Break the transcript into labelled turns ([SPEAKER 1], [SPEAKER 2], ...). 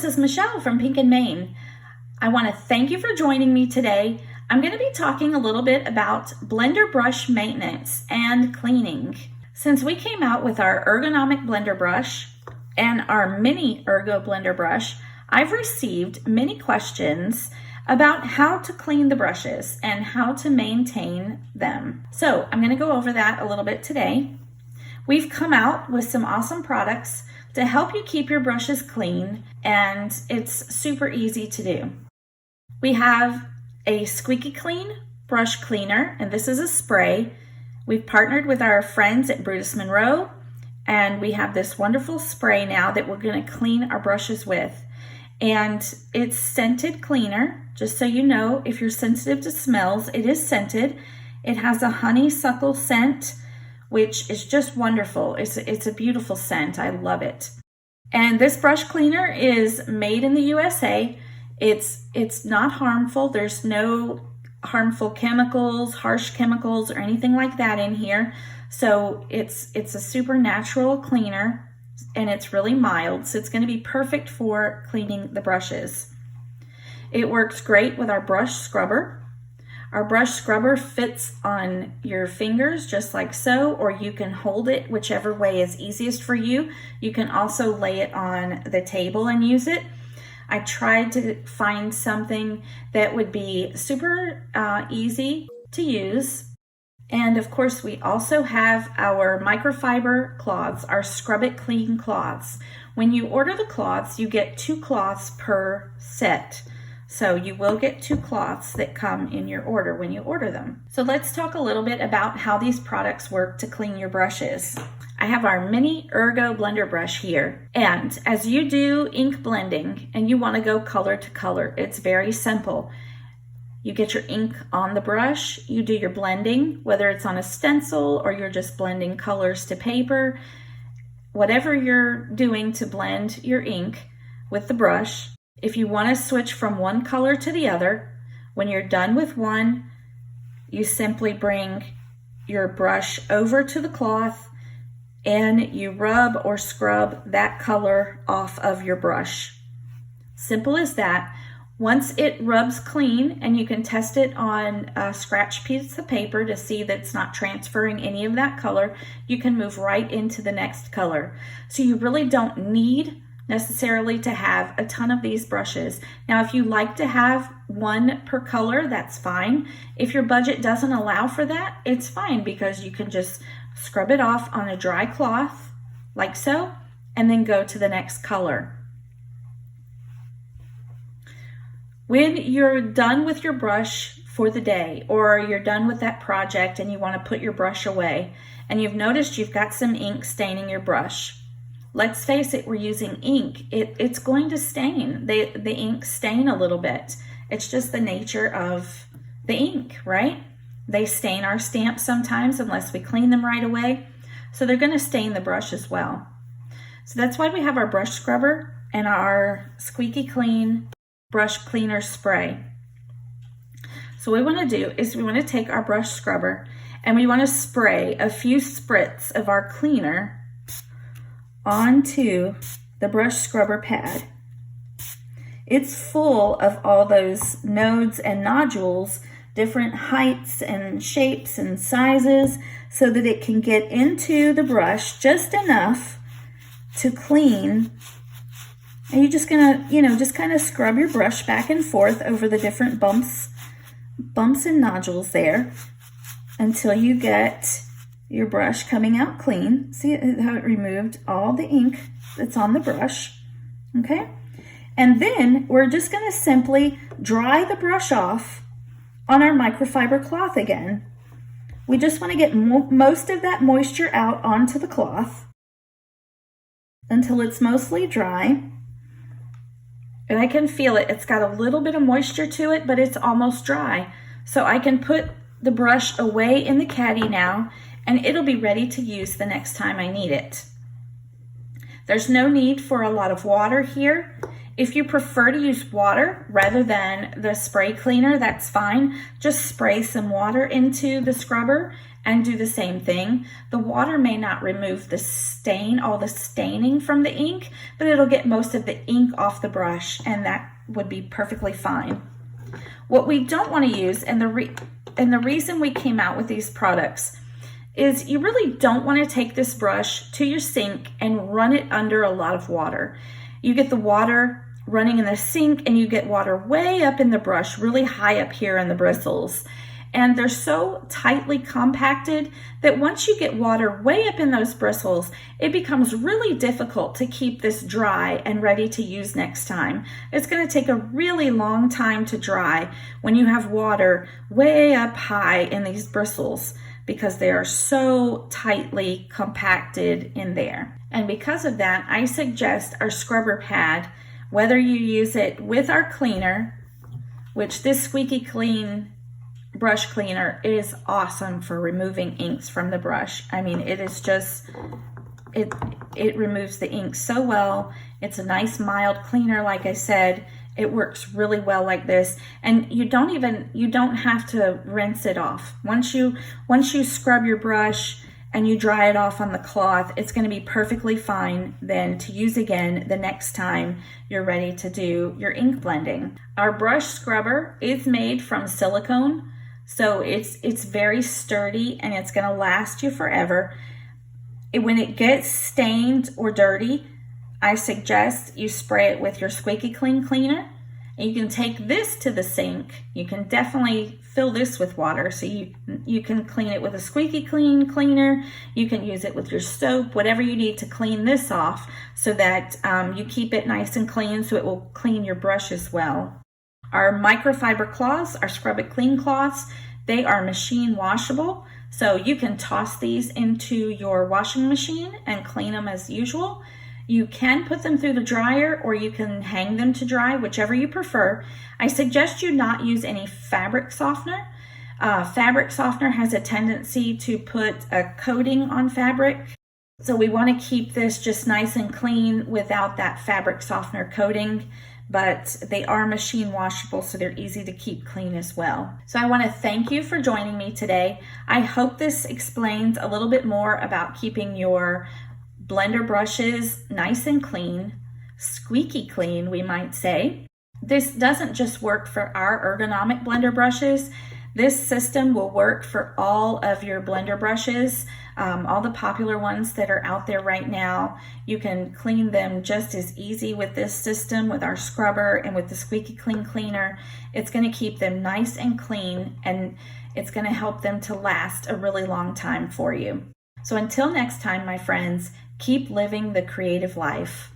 [SPEAKER 1] this is Michelle from Pink and Maine. I want to thank you for joining me today. I'm going to be talking a little bit about blender brush maintenance and cleaning. Since we came out with our ergonomic blender brush and our mini ergo blender brush, I've received many questions about how to clean the brushes and how to maintain them. So I'm going to go over that a little bit today. We've come out with some awesome products to help you keep your brushes clean, and it's super easy to do. We have a Squeaky Clean brush cleaner, and this is a spray. We've partnered with our friends at Brutus Monroe, and we have this wonderful spray now that we're going to clean our brushes with. And it's scented cleaner, just so you know, if you're sensitive to smells, it is scented. It has a honeysuckle scent, which is just wonderful. It's a beautiful scent. I love it. And this brush cleaner is made in the USA. It's not harmful. There's no harmful chemicals, harsh chemicals, or anything like that in here. So it's a super natural cleaner, and it's really mild. So it's going to be perfect for cleaning the brushes. It works great with our brush scrubber. Our brush scrubber fits on your fingers just like so, or you can hold it whichever way is easiest for you. You can also lay it on the table and use it. I tried to find something that would be super easy to use. And of course, we also have our microfiber cloths, our Scrub It Clean cloths. When you order the cloths, you get 2 cloths per set. So you will get 2 cloths that come in your order when you order them. So let's talk a little bit about how these products work to clean your brushes. I have our mini ergo blender brush here. And as you do ink blending and you want to go color to color, it's very simple. You get your ink on the brush, you do your blending, whether it's on a stencil or you're just blending colors to paper. Whatever you're doing to blend your ink with the brush, if you want to switch from one color to the other, when you're done with one, you simply bring your brush over to the cloth and you rub or scrub that color off of your brush. Simple as that. Once it rubs clean, and you can test it on a scratch piece of paper to see that it's not transferring any of that color, you can move right into the next color. So you really don't need necessarily to have a ton of these brushes. Now, if you like to have one per color, that's fine. If your budget doesn't allow for that, it's fine, because you can just scrub it off on a dry cloth like so, and then go to the next color. When you're done with your brush for the day, or you're done with that project and you want to put your brush away, and you've noticed you've got some ink staining your brush, let's face it, we're using ink. It's going to stain. The ink stain a little bit. It's just the nature of the ink, right? They stain our stamps sometimes unless we clean them right away. So they're going to stain the brush as well. So that's why we have our brush scrubber and our Squeaky Clean brush cleaner spray. So what we want to do is we want to take our brush scrubber and we want to spray a few spritz of our cleaner onto the brush scrubber pad. It's full of all those nodes and nodules, different heights and shapes and sizes, so that it can get into the brush just enough to clean. And you're just gonna, just kind of scrub your brush back and forth over the different bumps and nodules there until you get your brush coming out clean. See how it removed all the ink that's on the brush, okay? And then we're just gonna simply dry the brush off on our microfiber cloth again. We just wanna get most of that moisture out onto the cloth until it's mostly dry. And I can feel it. It's got a little bit of moisture to it, but it's almost dry. So I can put the brush away in the caddy now, and it'll be ready to use the next time I need it. There's no need for a lot of water here. If you prefer to use water rather than the spray cleaner, that's fine. Just spray some water into the scrubber and do the same thing. The water may not remove the stain, all the staining from the ink, but it'll get most of the ink off the brush, and that would be perfectly fine. What we don't want to use, and the reason we came out with these products, is you really don't want to take this brush to your sink and run it under a lot of water. You get the water running in the sink and you get water way up in the brush, really high up here in the bristles. And they're so tightly compacted that once you get water way up in those bristles, it becomes really difficult to keep this dry and ready to use next time. It's going to take a really long time to dry when you have water way up high in these bristles, because they are so tightly compacted in there. And because of that, I suggest our scrubber pad, whether you use it with our cleaner, which this Squeaky Clean brush cleaner is awesome for removing inks from the brush. I mean, it is just, it removes the ink so well. It's a nice mild cleaner, like I said. It works really well like this, and you don't have to rinse it off. Once you scrub your brush and you dry it off on the cloth, it's going to be perfectly fine then to use again the next time you're ready to do your ink blending. Our brush scrubber is made from silicone, so it's very sturdy and it's going to last you forever. When it gets stained or dirty, I suggest you spray it with your Squeaky Clean cleaner. And you can take this to the sink. You can definitely fill this with water, so you can clean it with a Squeaky Clean cleaner. You can use it with your soap, whatever you need to clean this off, so that you keep it nice and clean, so it will clean your brush as well. Our microfiber cloths, our Scrub It Clean cloths, they are machine washable, so you can toss these into your washing machine and clean them as usual. You can put them through the dryer, or you can hang them to dry, whichever you prefer. I suggest you not use any fabric softener. Fabric softener has a tendency to put a coating on fabric, so we want to keep this just nice and clean without that fabric softener coating. But they are machine washable, so they're easy to keep clean as well. So I want to thank you for joining me today. I hope this explains a little bit more about keeping your blender brushes nice and clean, squeaky clean, we might say. This doesn't just work for our ergonomic blender brushes. This system will work for all of your blender brushes, all the popular ones that are out there right now. You can clean them just as easy with this system, with our scrubber and with the Squeaky Clean cleaner. It's going to keep them nice and clean, and it's going to help them to last a really long time for you. So until next time, my friends, keep living the creative life.